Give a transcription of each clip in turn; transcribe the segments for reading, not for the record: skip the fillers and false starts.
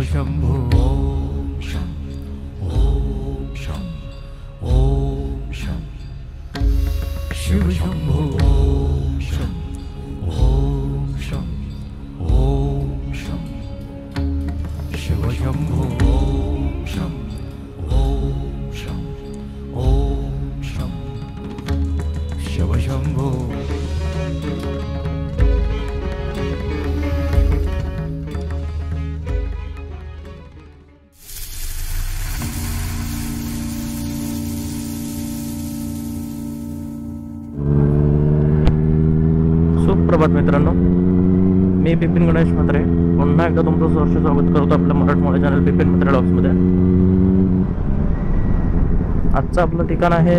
शिवशंभो ओम शं ओम शं ओम शं शिवशंभो ओम शं ओम शं ओम शं शिवशंभो ओम शं ओम शं ओम शं शिवशंभो। सुप्रभात मित्रांनो, मी बिपिन गणेश म्हात्रे पुन्हा एकदा तुमचं सहर्ष स्वागत करतो आपल्या मराठमोळ्या चॅनल बिपिन म्हात्रे ब्लॉग्समध्ये। आजचं आपलं ठिकाण आहे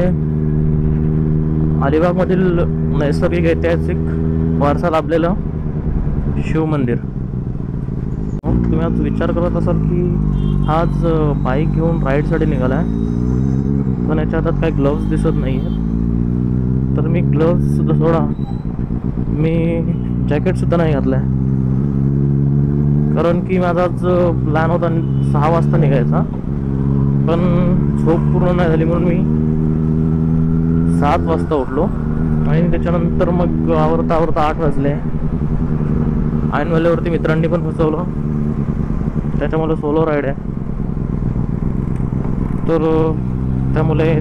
अलिबागमधील नैसर्गिक ऐतिहासिक वारसा लाभलेलं शिव मंदिर। तुम्ही आज विचार करत असाल की आज बाईक घेऊन राईडसाठी निघाला आहे, पण याच्या हातात काही ग्लव्स दिसत नाही आहेत। तर मी ग्लव्स सुद्धा सोडा, मी जॅकेटसुद्धा नाही घातलं आहे, कारण की माझा आज प्लॅन होता 6 वाजता निघायचा, पण झोप पूर्ण नाही झाली म्हणून मी 7 वाजता उठलो आणि त्याच्यानंतर मग आवरता 8 वाजले। ऐन वेळेवरती मित्रांनी पण फसवलं, त्याच्यामुळे सोलो राईड आहे, तर त्यामुळे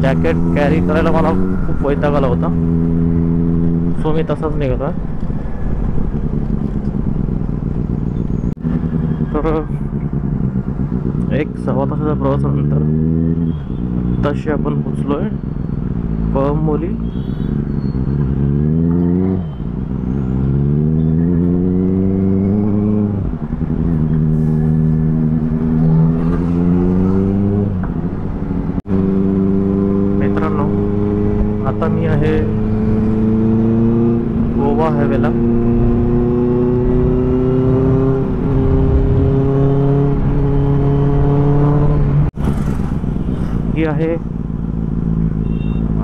जॅकेट कॅरी करायला मला खूप वैताग आला होता, सो मी तसाच निघालो आहे। तर 1 सव्वा तासाच्या प्रवासानंतर तशी आपण पोचलोय कळंबोली। मित्रांनो, आता मी आहे गोवा हायवेला। ही आहे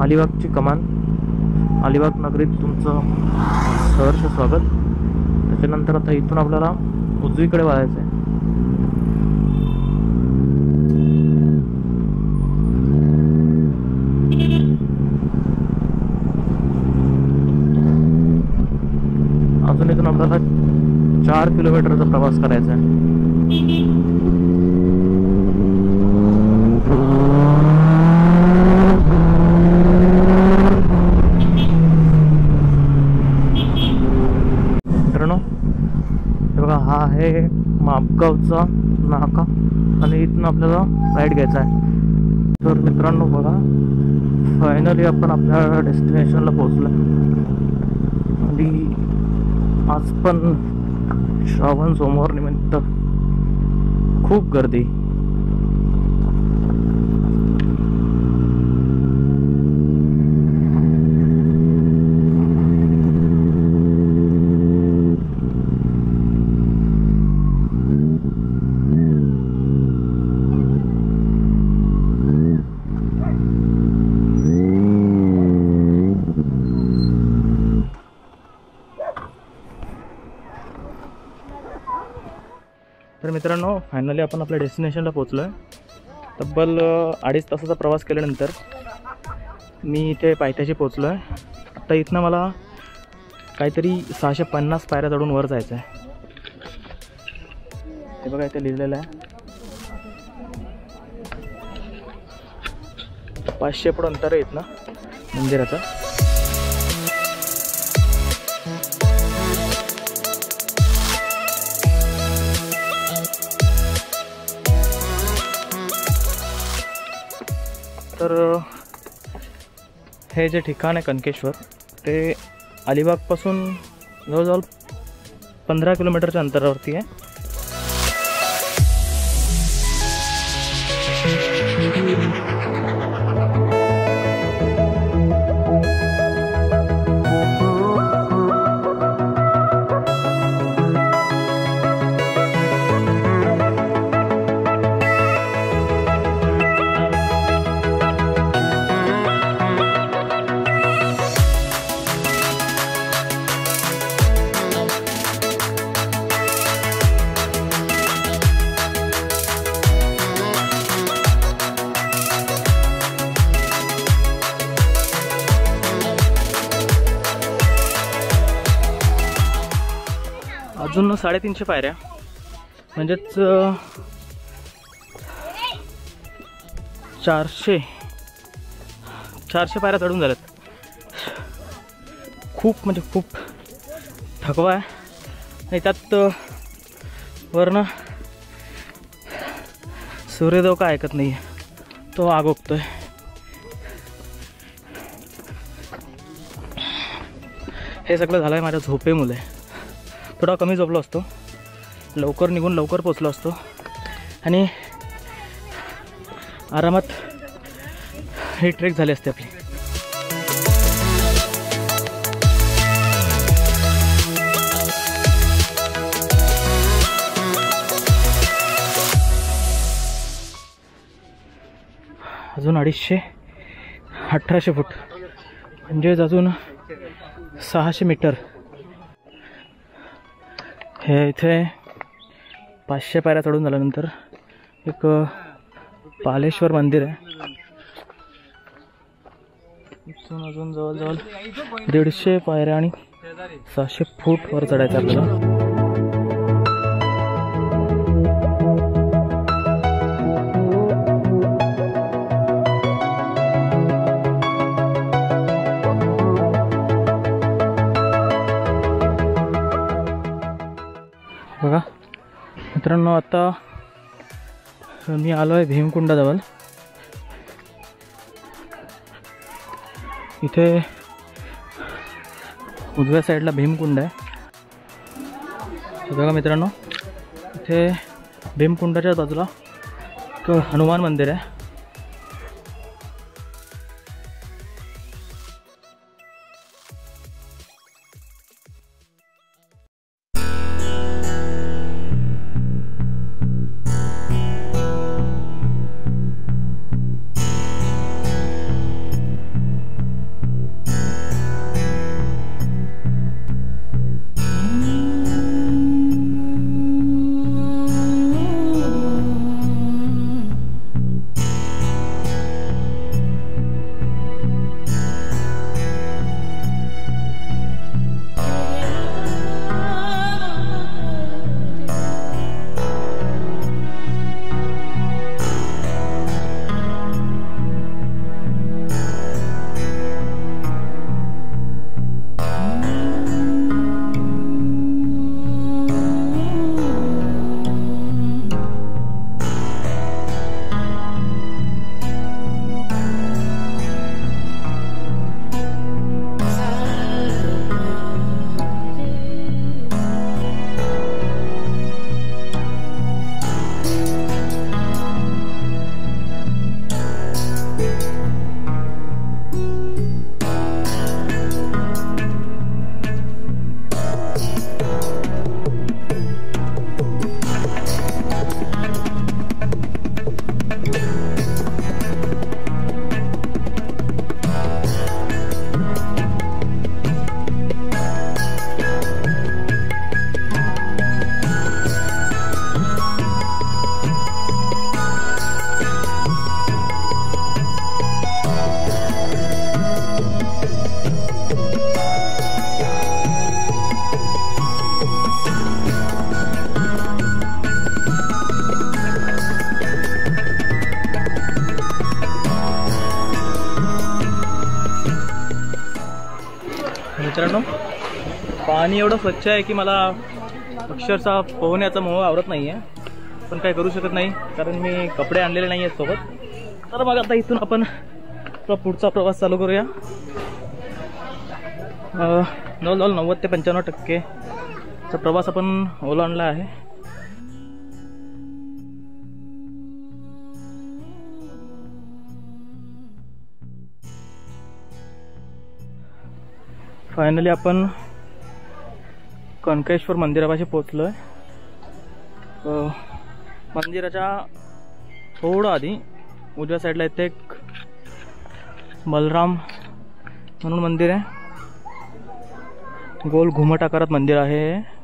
अलिबागची कमान। अलिबाग नगरीत तुमचं सहर्ष स्वागत। त्याच्यानंतर आता इथून आपल्याला उजवीकडे वळायचं आहे। अजून इथून आपल्याला 4 किलोमीटरचा प्रवास करायचा आहे। मित्रांनो, हे बघा, हा आहे मापगावचा नाका आणि इथून आपल्याला राईड घ्यायचा आहे। तर मित्रांनो बघा, फायनली आपण आपल्या डेस्टिनेशनला पोहोचलो आणि आज पण श्रावण सोमवार निमित्त खूप गर्दी। तर मित्रांनो, फायनली आपण आपल्या डेस्टिनेशनला पोहोचलो आहे। तब्बल 2.5 तासाचा प्रवास केल्यानंतर मी इथे पायथ्याशी पोहोचलो आहे। आता इथनं मला काहीतरी 650 पायऱ्या चढून वर जायचं आहे। ते बघा, इथे लिहिलेलं आहे 500 फूट अंतर आहे इथनं मंदिराचं। तर हे जे ठिकाण आहे कनकेश्वर, ते अलिबागपासून जवळजवळ 15 किलोमीटरच्या अंतरावरती आहे। अजून 350 पायऱ्या, म्हणजेच 400 पायऱ्या चढून झाल्यात. खूप म्हणजे खूप थकवा आहे. आणि त्यात वरनं सूर्यदेव काय ऐकत नाही आहे, तो आग ओकतोय. हे सगळं झालं आहे माझ्या झोपेमुळे. थोडा कमी झोपलो असतो, लवकर निघून लवकर पोचलो असतो आणि आरामात ही ट्रेक झाली असते आपली. अजून 1800 फूट, म्हणजेच अजून 600 मीटर. हे इथे 500 पायऱ्या चढून झाल्यानंतर एक पालेश्वर मंदिर आहे. इथून अजून जवळजवळ 150 पायऱ्या आणि 600 फूट वर चढायचं आपल्याला. बघा मित्रांनो, आता मी आलो आहे भीमकुंडाजवळ. इथे उजव्या साईडला भीमकुंड आहे. बघा मित्रांनो, इथे भीमकुंडाच्या बाजूला एक हनुमान मंदिर आहे. मित्रांनो, पाणी एवढं स्वच्छ आहे की मला अक्षरशः पोहण्याचा मोह आवरत नाही आहे, पण काय करू शकत नाही कारण मी कपडे आणलेले नाही आहेत सोबत. तर मग आता इथून आपण पुढचा प्रवास चालू करूया. 90 ते 95% प्रवास आपण ओलांडला आहे. फायनली आपण कनकेश्वर मंदिरापाशी पोचलो आहे. मंदिराच्या थोडं आधी उजव्या साईडला इथे एक बलराम म्हणून मंदिर आहे. गोल घुमट आकारात मंदिर आहे.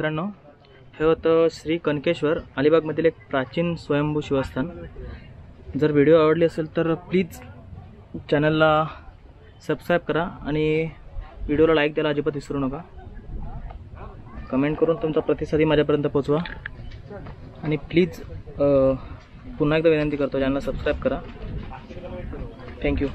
मित्रांनो, हे होतं श्री कनकेश्वर, अलिबागमधील एक प्राचीन स्वयंभू शिवस्थान. जर व्हिडिओ आवडली असेल तर प्लीज चॅनलला सबस्क्राईब करा आणि व्हिडिओला लाईक द्यायला अजिबात विसरू नका. कमेंट करून तुमचा प्रतिसादही माझ्यापर्यंत पोचवा आणि प्लीज पुन्हा एकदा विनंती करतो, चॅनलला सबस्क्राईब करा. थँक्यू.